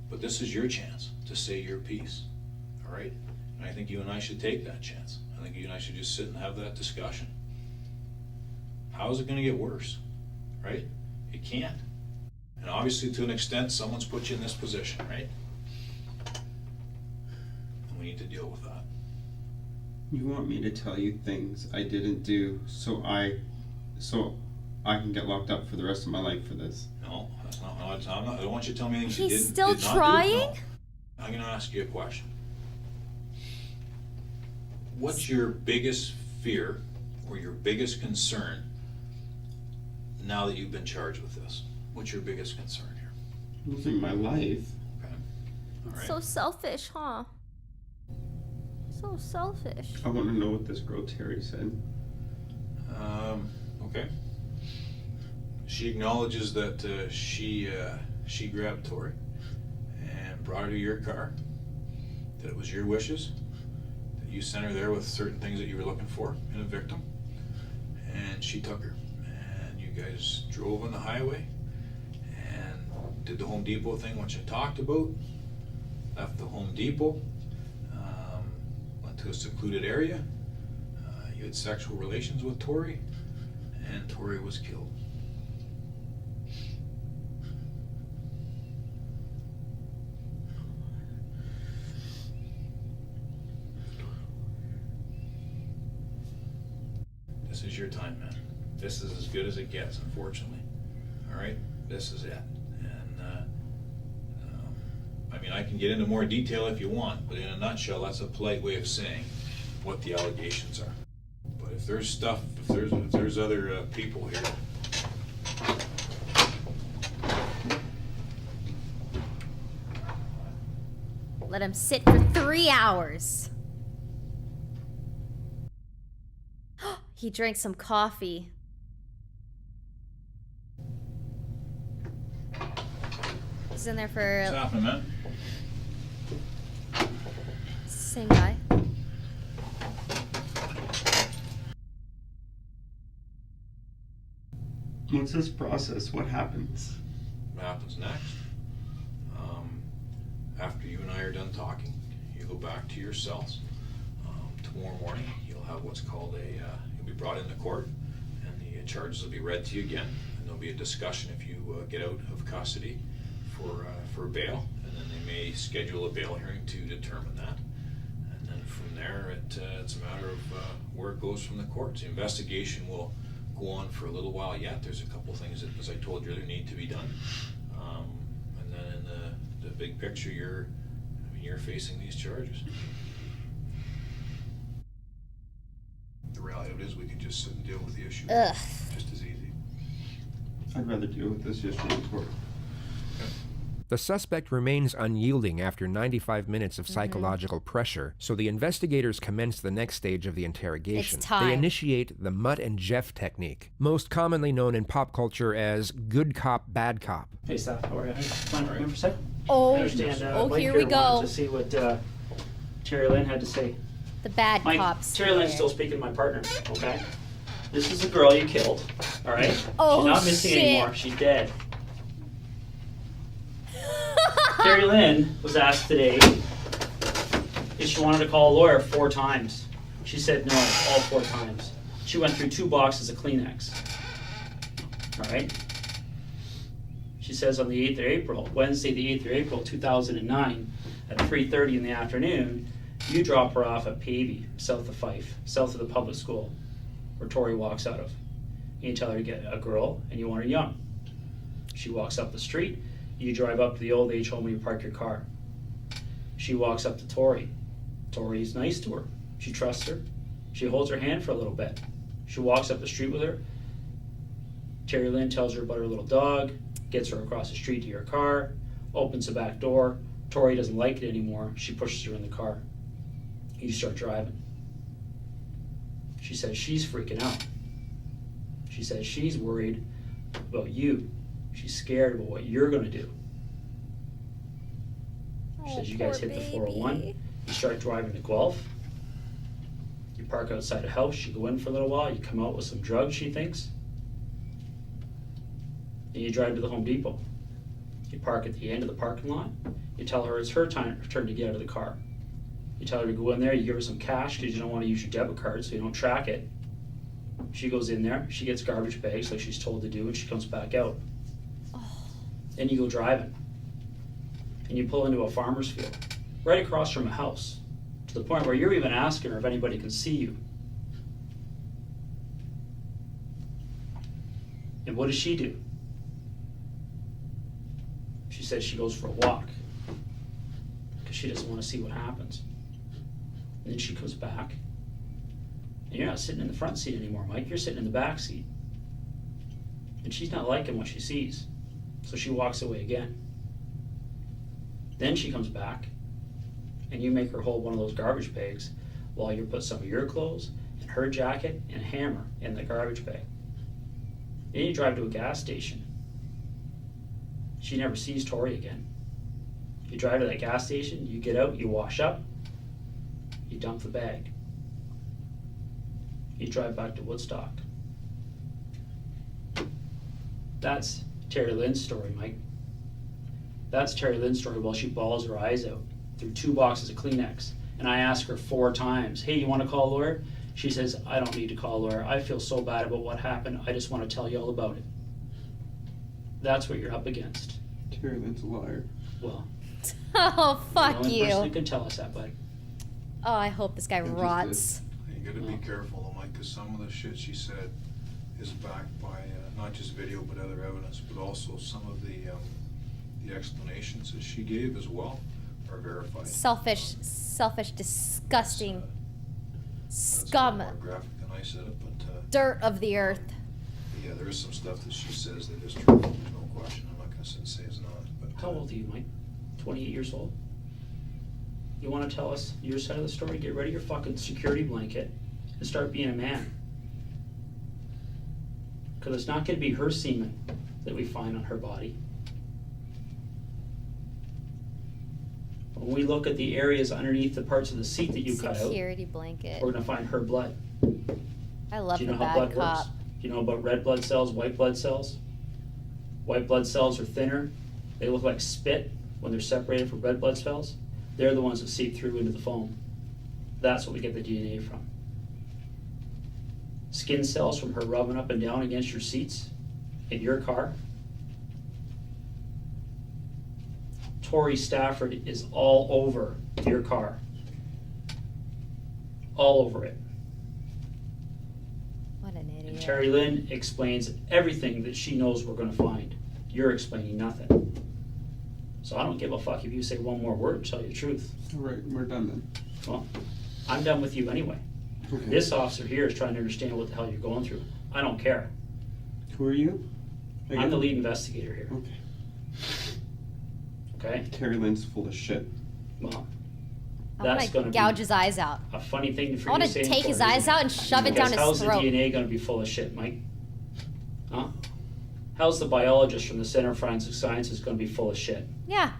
But this is your chance to say your piece, all right? And I think you and I should take that chance. I think you and I should just sit and have that discussion. How is it going to get worse, right? It can't. And obviously, to an extent, someone's put you in this position, right? And we need to deal with that. You want me to tell you things I didn't do so I can get locked up for the rest of my life for this? No, that's not. No, I don't want you to tell me things you He's did still not do. trying? No. I'm going to ask you a question. What's your biggest fear or your biggest concern now that you've been charged with this? What's your biggest concern here? Losing my life. Okay. All right. So selfish, huh? So selfish. I want to know what this girl Terry said. Okay. She acknowledges that she grabbed Tori and brought her to your car, that it was your wishes, that you sent her there with certain things that you were looking for in a victim, and she took her. And you guys drove on the highway and did the Home Depot thing, which I talked about, left the Home Depot, went to a secluded area, you had sexual relations with Tori, and Tori was killed. This is your time, man. This is as good as it gets, unfortunately. All right? This is it. And, I mean, I can get into more detail if you want, but in a nutshell, that's a polite way of saying what the allegations are. But if there's stuff, if there's other people here, Let him sit for 3 hours. He drank some coffee. He's in there for... what's happening, man? Same guy. What's this process? What happens? What happens next? After you and I are done talking, you go back to your cells. Tomorrow morning, you'll have what's called you'll be brought into court, and the charges will be read to you again, and there'll be a discussion if you get out of custody for bail, and then they may schedule a bail hearing to determine that. And then from there, it's a matter of where it goes from the courts. The investigation will go on for a little while yet. There's a couple things that, as I told you, that need to be done. And then in the big picture, you're facing these charges. The reality of it is we can just sit and deal with the issue. Ugh. Just as easy. I'd rather deal with this yesterday in court. The suspect remains unyielding after 95 minutes of psychological pressure, so the investigators commence the next stage of the interrogation. It's time. They initiate the Mutt and Jeff technique, most commonly known in pop culture as good cop, bad cop. Hey, Seth, how are you? Fine, remember, Seth? I Oh, understand. here we Valkyrae go. wanted to see what Terry Lynn had to say. The bad cops. Terry Lynn's still speaking to my partner, okay? This is the girl you killed, all right? Oh, She's not missing shit. anymore. She's dead. Terry Lynn was asked today if she wanted to call a lawyer 4 times. She said no, all 4 times. She went through 2 boxes of Kleenex. All right? She says on the 8th of April, Wednesday the 8th of April 2009 at 3:30 in the afternoon, you drop her off at Pavey, south of Fife, south of the public school, where Tori walks out of. You tell her to get a girl and you want her young. She walks up the street, you drive up to the old age home where you park your car. She walks up to Tori. Tori's nice to her. She trusts her. She holds her hand for a little bit. She walks up the street with her. Terry Lynn tells her about her little dog, gets her across the street to your car, opens the back door. Tori doesn't like it anymore. She pushes her in the car. You start driving. She says she's freaking out. She says she's worried about you. She's scared about what you're going to do. She says you guys hit the 401. You start driving to Guelph. You park outside a house. You go in for a little while. You come out with some drugs, she thinks. And you drive to the Home Depot. You park at the end of the parking lot. You tell her it's her turn to get out of the car. You tell her to go in there. You give her some cash because you don't want to use your debit card so you don't track it. She goes in there. She gets garbage bags like she's told to do, and she comes back out. Then you go driving. And you pull into a farmer's field right across from a house to the point where you're even asking her if anybody can see you. And what does she do? She says she goes for a walk because she doesn't want to see what happens. And then she comes back, and you're not sitting in the front seat anymore, Mike. You're sitting in the back seat. And she's not liking what she sees, so she walks away again. Then she comes back, and you make her hold one of those garbage bags while you put some of your clothes and her jacket and hammer in the garbage bag. Then you drive to a gas station. She never sees Tori again. You drive to that gas station, you get out, you wash up, you dump the bag. You drive back to Woodstock. That's Terry Lynn's story, Mike. That's Terry Lynn's story while she bawls her eyes out through 2 boxes of Kleenex. And I ask her 4 times, hey, you want to call a lawyer? She says, I don't need to call a lawyer. I feel so bad about what happened. I just want to tell you all about it. That's what you're up against. Terry Lynn's a liar. Well, Oh, fuck the only person you. who can tell us that, bud. Oh, I hope this guy just rots. You gotta be careful though, Mike, because some of the shit she said is backed by not just video but other evidence, but also some of the explanations that she gave as well are verified. Selfish, disgusting scum. That's a lot more graphic than I said it, but Dirt of the earth. yeah, there is some stuff that she says that is true. There's no question. I'm not gonna say it's not. But How old are you, Mike? 28 years old? You want to tell us your side of the story? Get rid of your fucking security blanket and start being a man. Because it's not going to be her semen that we find on her body. When we look at the areas underneath the parts of the seat that you cut out, Security blanket. we're going to find her blood. I love Do you the know how bad blood cop. works? Do you know about red blood cells, white blood cells? White blood cells are thinner. They look like spit when they're separated from red blood cells. They're the ones that seep through into the foam. That's what we get the DNA from. Skin cells from her rubbing up and down against your seats in your car. Tori Stafford is all over your car. All over it. What an And idiot. Terry Lynn explains everything that she knows we're going to find. You're explaining nothing. So I don't give a fuck if you say one more word to tell you the truth. All right, we're done then. Well, I'm done with you anyway. Okay. This officer here is trying to understand what the hell you're going through. I don't care. Who are you? I'm the lead investigator here. Okay. Okay? Terry Lynn's full of shit. Well, I that's want going to to gouge be his eyes out. a funny thing for I want you to to say. take in his court, eyes isn't out and shove it down Because how's his throat. the DNA going to be full of shit, Mike? Huh? How's the biologist from the Center for Forensic Sciences going to be full of shit? Yeah.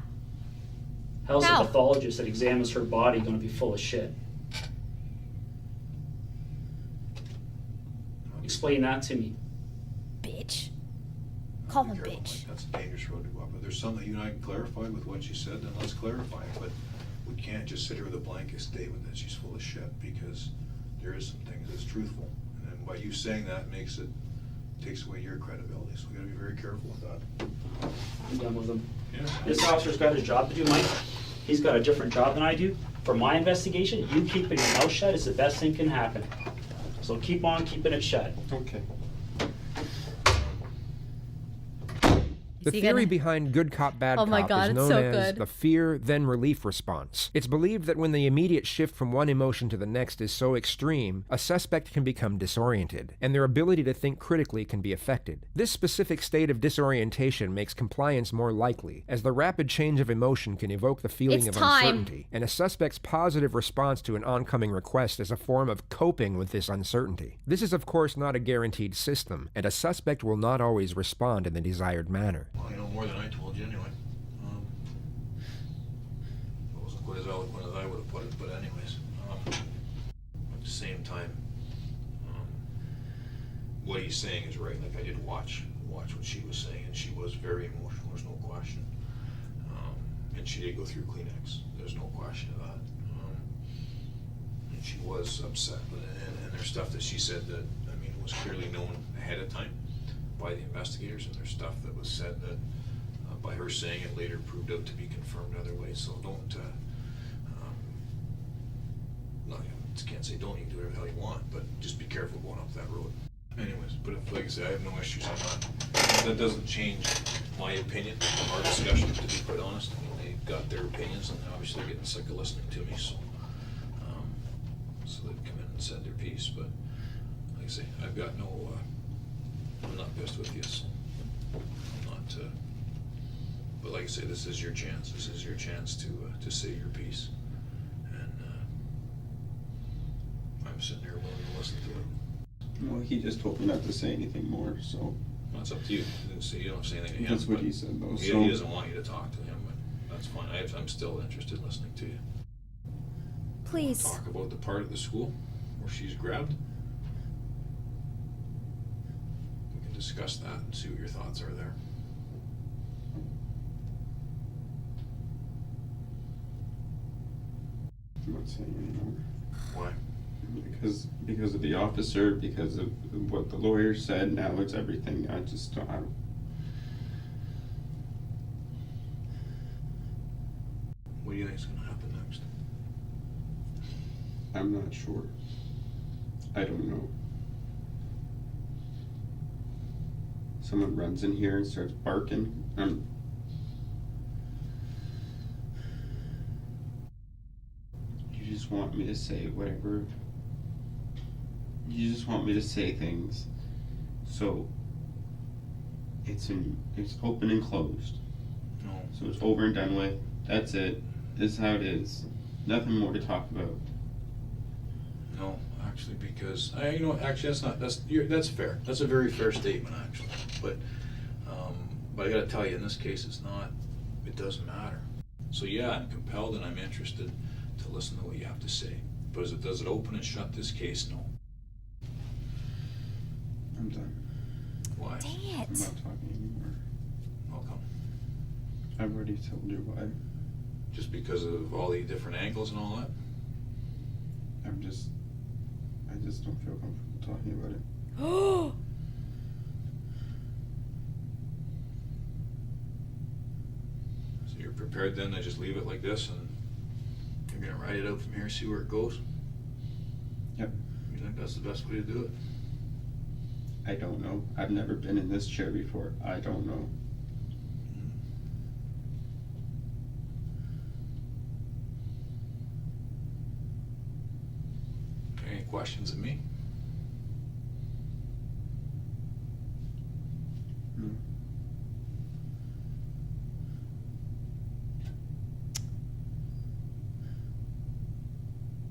How's How? the pathologist that examines her body going to be full of shit? Explain that to me. Bitch. Call Be him careful, bitch. Mike. That's a dangerous road to go up. If there's something you and I can clarify with what she said, then let's clarify it. But we can't just sit here with a blanket statement that she's full of shit, because there is some things that's truthful. And then by you saying that makes it takes away your credibility, so we gotta be very careful with that. I'm done with him. Yeah. This officer's got his job to do, Mike. He's got a different job than I do. For my investigation, you keeping your mouth shut is the best thing can happen. So keep on keeping it shut. Okay. The he theory gonna- behind good cop, bad Oh my cop God, is it's known so as good. the fear, then relief response. It's believed that when the immediate shift from one emotion to the next is so extreme, a suspect can become disoriented, and their ability to think critically can be affected. This specific state of disorientation makes compliance more likely, as the rapid change of emotion can evoke the feeling It's of time. uncertainty, and a suspect's positive response to an oncoming request is a form of coping with this uncertainty. This is of course not a guaranteed system, and a suspect will not always respond in the desired manner. Well, you know more than I told you anyway. It wasn't quite as eloquent as I would have put it, but anyways. At the same time, what he's saying is right. Like, I did watch what she was saying, and she was very emotional, there's no question. And she did go through Kleenex, there's no question of that. And she was upset, and there's stuff that she said that, I mean, was clearly known ahead of time by the investigators, and there's stuff that was said that, by her saying it, later proved out to be confirmed other ways. So don't, no, I can't say don't, you can do whatever the hell you want, but just be careful going up that road. Anyways, but if, like I say, I have no issues on that. That doesn't change my opinion from our discussion, to be quite honest. I mean, they've got their opinions, and obviously they're getting sick of listening to me, so they've come in and said their piece, but like I say, I've got no, I'm not pissed with you, so I'm not, but like I say, this is your chance. This is your chance to say your piece, and I'm sitting here willing to listen to it. Well, he just told me not to say anything more, so. Well, it's up to you. You don't say anything to him. That's what but he said, though. He doesn't want you to talk to him, but that's fine. I'm still interested in listening to you. Please. Talk about the part of the school where she's grabbed. We can discuss that and see what your thoughts are there. I'm not saying anymore. Why? Because of the officer, because of what the lawyer said, now it's everything. I just don't. What do you think is going to happen next? I'm not sure. I don't know. Someone runs in here and starts barking. You just want me to say whatever. You just want me to say things. So it's open and closed. No. So it's over and done with. That's it. This is how it is. Nothing more to talk about. No, actually, because you know, actually, that's fair. That's a very fair statement, actually. But I got to tell you, in this case, it's not. It doesn't matter. So yeah, I'm compelled and I'm interested to listen to what you have to say. But does it open and shut this case? No. I'm done. Why? Dang I'm it. not talking anymore. How come? I've already told you why. Just because of all the different angles and all that? I just don't feel comfortable talking about it. Oh. So you're prepared then to just leave it like this and you're gonna ride it out from here, see where it goes? Yep. You think that's the best way to do it? I don't know. I've never been in this chair before. I don't know. Any questions of me? No.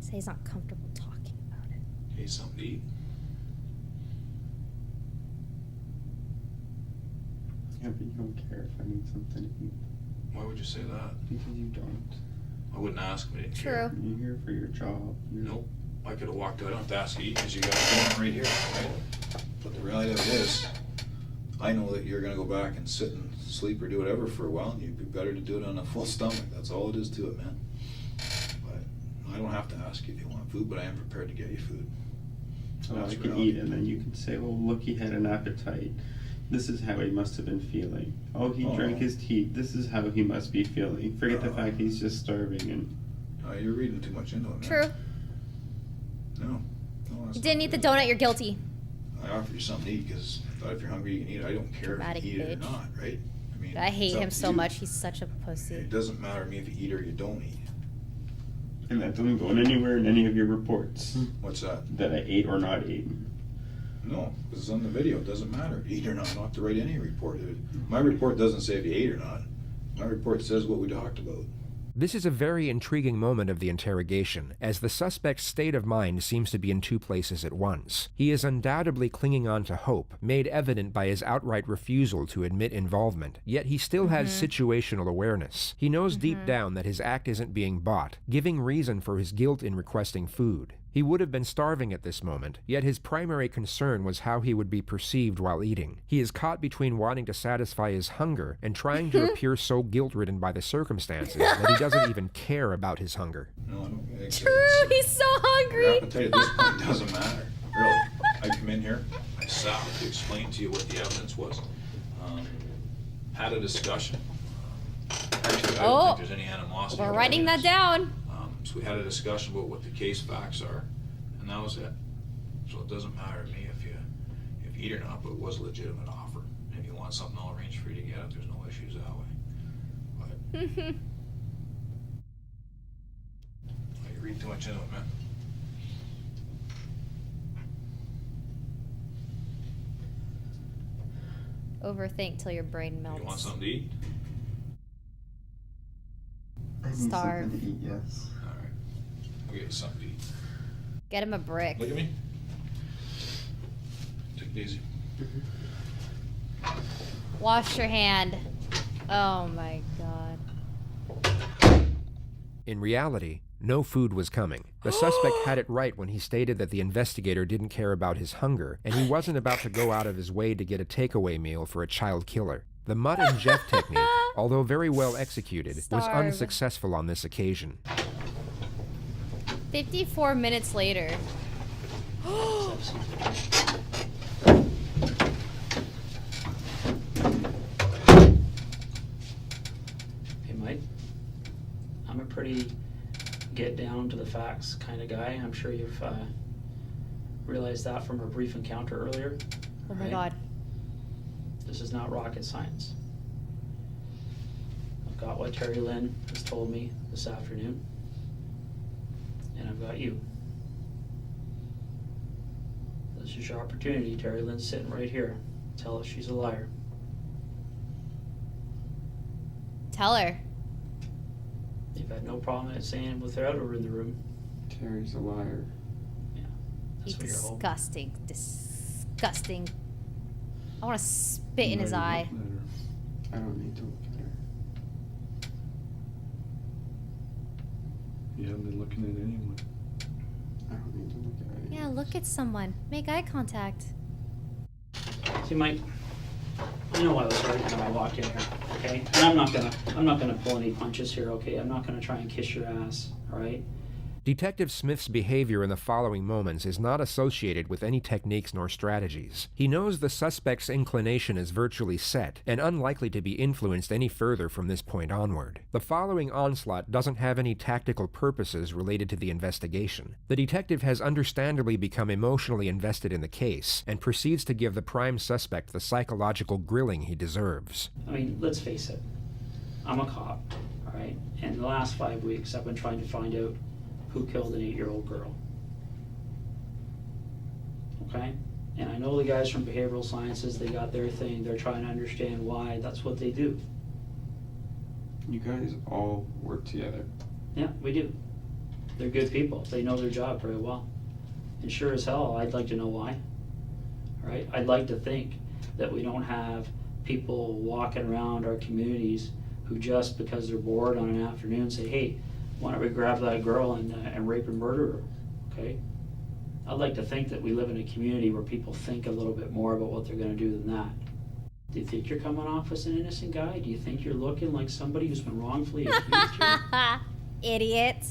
Say he's not comfortable talking about it. Need something to eat? Yeah, but you don't care if I need something to eat. Why would you say that? Because you don't. I wouldn't ask me. True. You're here for your job. Nope. I could have walked out. I don't have to ask you because you got it going right here, right? But the reality of it is, I know that you're gonna go back and sit and sleep or do whatever for a while, and you'd be better to do it on a full stomach. That's all it is to it, man. But I don't have to ask you if you want food, but I am prepared to get you food. Oh, That's I can reality. eat, and then you can say, "Oh, look, he had an appetite. This is how he must have been feeling. Oh, he drank his tea. This is how he must be feeling." Forget the fact he's just starving and. Oh, you're reading too much into it, man. True. No. You didn't eat the donut, you're guilty. I offered you something to eat because I thought if you're hungry, you can eat it. I don't care Dramatic if you eat it or bitch. not, right? I mean, I hate it's up him to so you. much. He's such a pussy. It doesn't matter to me if you eat or you don't eat. And that doesn't go in anywhere in any of your reports What's that? that I ate or not ate. No, because it's on the video. It doesn't matter. Eat or not. I don't have to write any report. My report doesn't say if you ate or not. My report says what we talked about. This is a very intriguing moment of the interrogation, as the suspect's state of mind seems to be in two places at once. He is undoubtedly clinging on to hope, made evident by his outright refusal to admit involvement, yet he still has situational awareness. He knows deep down that his act isn't being bought, giving reason for his guilt in requesting food. He would have been starving at this moment, yet his primary concern was how he would be perceived while eating. He is caught between wanting to satisfy his hunger and trying to appear so guilt-ridden by the circumstances that he doesn't even care about his hunger. No, I don't think True, he's so hungry. Your appetite at this point doesn't matter. Really. I come in here, I sat to explain to you what the evidence was. Had a discussion. Actually, I don't think there's any animosity. We're about writing that this. down. So we had a discussion about what the case facts are, and that was it. So it doesn't matter to me if you eat or not, but it was a legitimate offer. If you want something, I'll arrange for you to get it. There's no issues that way. But you read too much into it, man. Overthink till your brain melts. You want something to eat? I need Starve. something to eat, yes. All right. I'll get you something to eat. Get him a brick. Look at me. Take it easy. Wash your hand. Oh my god. In reality, no food was coming. The suspect had it right when he stated that the investigator didn't care about his hunger, and he wasn't about to go out of his way to get a takeaway meal for a child killer. The Mutt and Jeff technique, although very well executed, was Starve. unsuccessful on this occasion. 54 minutes later. Hey, Mike. I'm a pretty get down to the facts kind of guy. I'm sure you've realized that from our brief encounter earlier. Oh my right? god. This is not rocket science. I've got what Terry Lynn has told me this afternoon, and I've got you. This is your opportunity. Terry Lynn's sitting right here. Tell us she's a liar. Tell her. You've had no problem at saying without her in the room. Terry's a liar. Yeah, He's that's what you're hoping. disgusting. Disgusting. I want to spit in his eye. I don't need to look at her. You haven't been looking at anyone. I don't need to look at her. Yeah, look at someone. Make eye contact. See, Mike, I know I was right when I walked in here, okay? And I'm not gonna pull any punches here, okay? I'm not gonna try and kiss your ass, all right? Detective Smith's behavior in the following moments is not associated with any techniques nor strategies. He knows the suspect's inclination is virtually set and unlikely to be influenced any further from this point onward. The following onslaught doesn't have any tactical purposes related to the investigation. The detective has understandably become emotionally invested in the case and proceeds to give the prime suspect the psychological grilling he deserves. I mean, let's face it, I'm a cop, all right? And in the last 5 weeks, I've been trying to find out who killed an 8-year-old girl. Okay? And I know the guys from behavioral sciences, they got their thing, they're trying to understand why, that's what they do. You guys all work together. Yeah, we do. They're good people, they know their job very well. And sure as hell, I'd like to know why. All right? I'd like to think that we don't have people walking around our communities who just because they're bored on an afternoon say, hey, why don't we grab that girl and rape and murder her, okay? I'd like to think that we live in a community where people think a little bit more about what they're gonna do than that. Do you think you're coming off as an innocent guy? Do you think you're looking like somebody who's been wrongfully accused here? Idiot.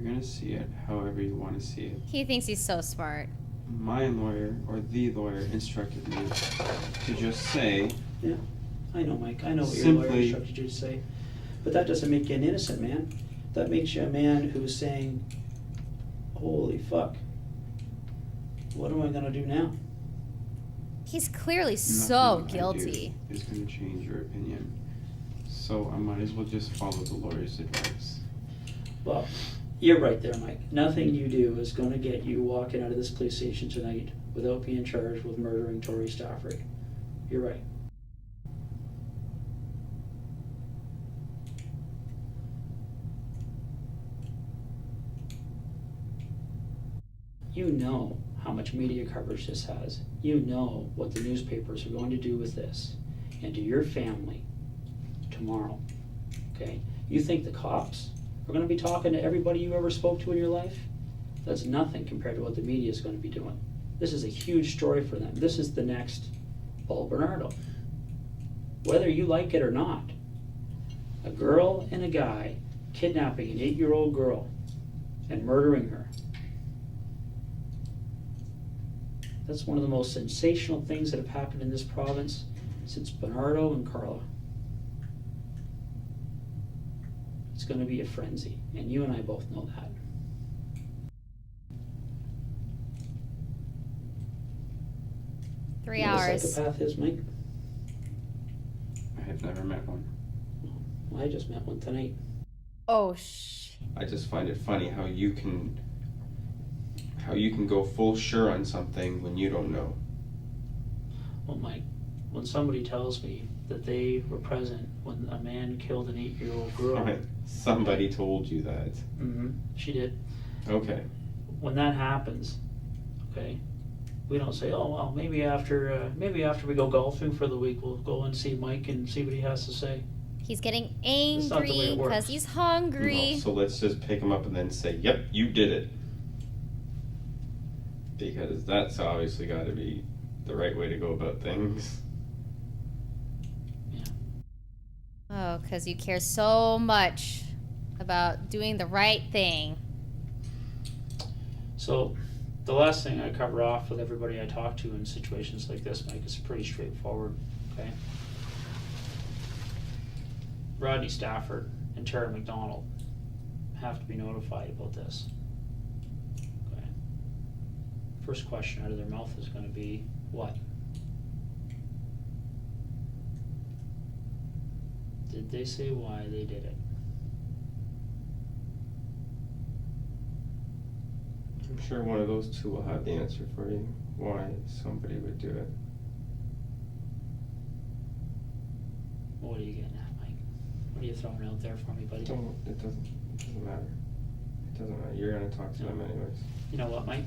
You're gonna see it however you want to see it. He thinks he's so smart. My lawyer, or the lawyer, instructed me to just say... Yeah, I know, Mike. I know what your lawyer instructed you to say. But that doesn't make you an innocent man. That makes you a man who's saying, holy fuck, what am I gonna do now? He's clearly so Nothing I guilty. do is gonna change your opinion. So I might as well just follow the lawyer's advice. Well, you're right there, Mike. Nothing you do is gonna get you walking out of this police station tonight without being charged with murdering Tori Stafford. You're right. You know how much media coverage this has. You know what the newspapers are going to do with this and to your family tomorrow, okay? You think the cops are going to be talking to everybody you ever spoke to in your life? That's nothing compared to what the media is going to be doing. This is a huge story for them. This is the next Paul Bernardo. Whether you like it or not, a girl and a guy kidnapping an 8-year-old girl and murdering her. That's one of the most sensational things that have happened in this province since Bernardo and Carla. It's going to be a frenzy, and you and I both know that. Three You know what hours. a psychopath is, Mike? I have never met one. Well, I just met one tonight. Oh, I just find it funny how you can go full sure on something when you don't know. Well, Mike, when somebody tells me that they were present when a man killed an 8-year-old girl. Right. Somebody told you that. Mm-hmm. She did. Okay. When that happens, okay, we don't say, oh, well, maybe after we go golfing for the week, we'll go and see Mike and see what he has to say. he's getting not the way angry it works. because he's hungry. No, so let's just pick him up and then say, yep, you did it. Because that's obviously got to be the right way to go about things. Oh, because you care so much about doing the right thing. So, the last thing I cover off with everybody I talk to in situations like this, Mike, is pretty straightforward, okay? Rodney Stafford and Tara McDonald have to be notified about this. Okay. First question out of their mouth is going to be, what? Did they say why they did it? I'm sure one of those two will have the answer for you, why somebody would do it. What are you getting at, Mike? What are you throwing out there for me, buddy? It doesn't matter. It doesn't matter. You're going to talk to them anyways. You know what, Mike?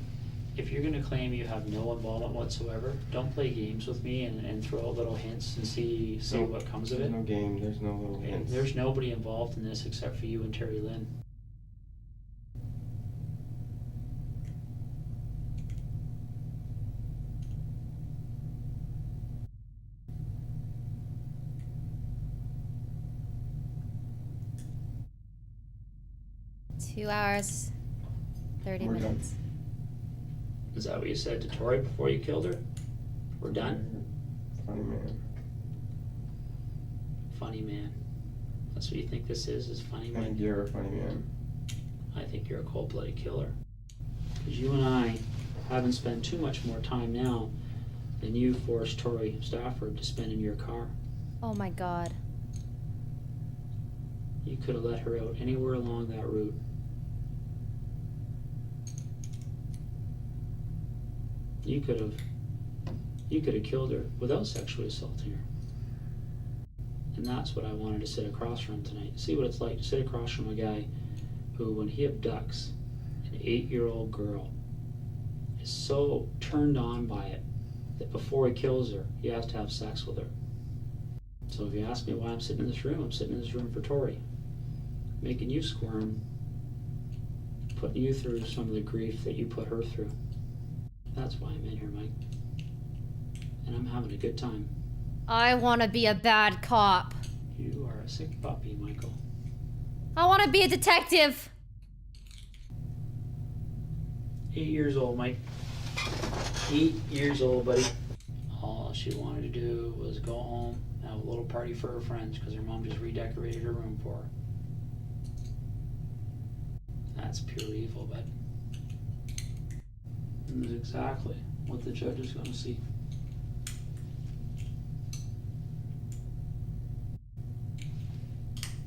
If you're going to claim you have no involvement whatsoever, don't play games with me and throw out little hints and see what comes of it. There's no game. There's no little Okay? hints. There's nobody involved in this except for you and Terry Lynn. Two hours, 30 We're done. minutes. Is that what you said to Tori before you killed her? We're done? Funny man. Funny man. That's what you think this is funny I man? think you're a funny man. I think you're a cold-blooded killer. Because you and I haven't spent too much more time now than you forced Tori Stafford to spend in your car. Oh my God. You could have let her out anywhere along that route. You could have killed her without sexually assaulting her. And that's what I wanted to sit across from tonight. See what it's like to sit across from a guy who, when he abducts an 8-year-old girl, is so turned on by it that before he kills her, he has to have sex with her. So if you ask me why I'm sitting in this room, I'm sitting in this room for Tori. Making you squirm, putting you through some of the grief that you put her through. That's why I'm in here, Mike. And I'm having a good time. I want to be a bad cop. You are a sick puppy, Michael. I want to be a detective. 8 years old, Mike. 8 years old, buddy. All she wanted to do was go home and have a little party for her friends because her mom just redecorated her room for her. That's pure evil, bud. And that's exactly what the judge is going to see.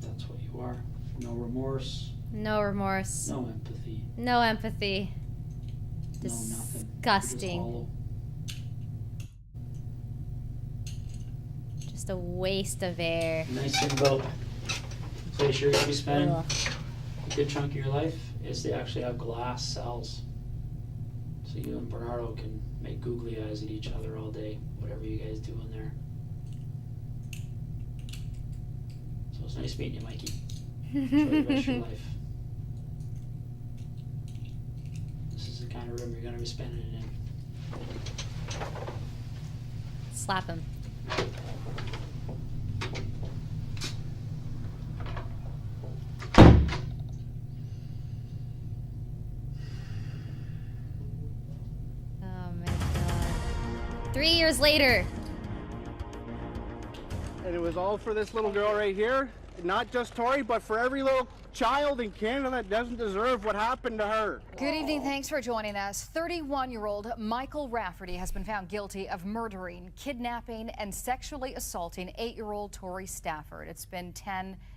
That's what you are. No remorse. No remorse. No empathy. No empathy. No nothing. Disgusting. You're just hollow. Just a waste of air. Nice thing about the place you're going to be spending Ugh. a good chunk of your life is they actually have glass cells. So you and Bernardo can make googly eyes at each other all day, whatever you guys do in there. So it's nice meeting you, Mikey. Enjoy the rest of your life. This is the kind of room you're going to be spending it in. Slap him. Oh my god. 3 years later. And it was all for this little girl right here. Not just Tori, but for every little child in Canada that doesn't deserve what happened to her. Good evening. Thanks for joining us. 31-year-old Michael Rafferty has been found guilty of murdering, kidnapping, and sexually assaulting 8-year-old Tori Stafford. It's been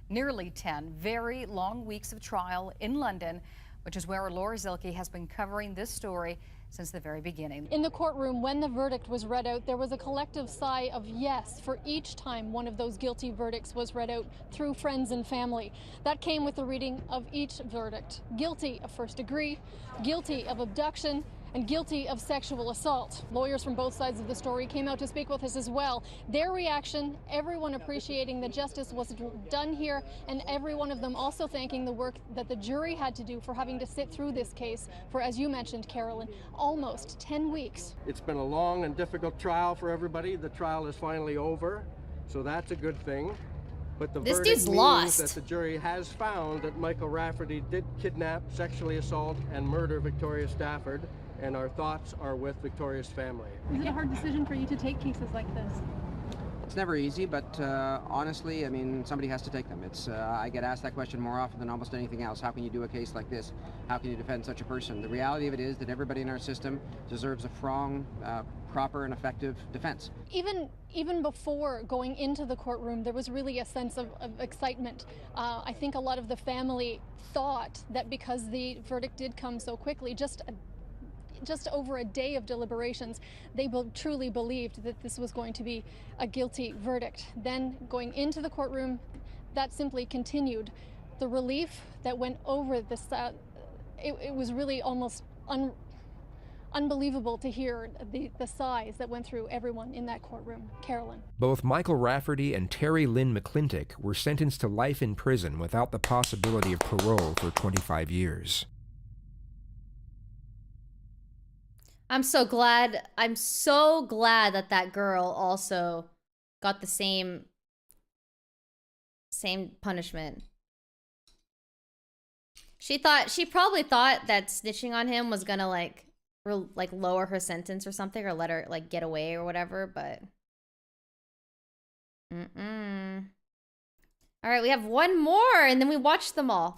nearly 10 very long weeks of trial in London, which is where Laura Zilke has been covering this story since the very beginning. In the courtroom, when the verdict was read out, there was a collective sigh of yes for each time one of those guilty verdicts was read out through friends and family. That came with the reading of each verdict. Guilty of first degree, guilty of abduction, and guilty of sexual assault. Lawyers from both sides of the story came out to speak with us as well. Their reaction, everyone appreciating that justice was done here, and every one of them also thanking the work that the jury had to do for having to sit through this case for, as you mentioned, Carolyn, almost 10 weeks. It's been a long and difficult trial for everybody. The trial is finally over, so that's a good thing. But the This verdict dude's means lost. that the jury has found that Michael Rafferty did kidnap, sexually assault, and murder Victoria Stafford, and our thoughts are with Victoria's family. Is it a hard decision for you to take cases like this? It's never easy, but honestly, I mean, somebody has to take them. I get asked that question more often than almost anything else. How can you do a case like this? How can you defend such a person? The reality of it is that everybody in our system deserves a strong, proper, and effective defense. Even before going into the courtroom, there was really a sense of excitement. I think a lot of the family thought that because the verdict did come so quickly, just over a day of deliberations, they truly believed that this was going to be a guilty verdict. Then going into the courtroom, that simply continued. The relief that went over this, it was really almost unbelievable to hear the sighs that went through everyone in that courtroom. Carolyn. Both Michael Rafferty and Terry Lynn McClintock were sentenced to life in prison without the possibility of parole for 25 years. I'm so glad that that girl also got the same punishment. She probably thought that snitching on him was gonna like lower her sentence or something, or let her like get away or whatever, but all right, we have one more and then we watch them all.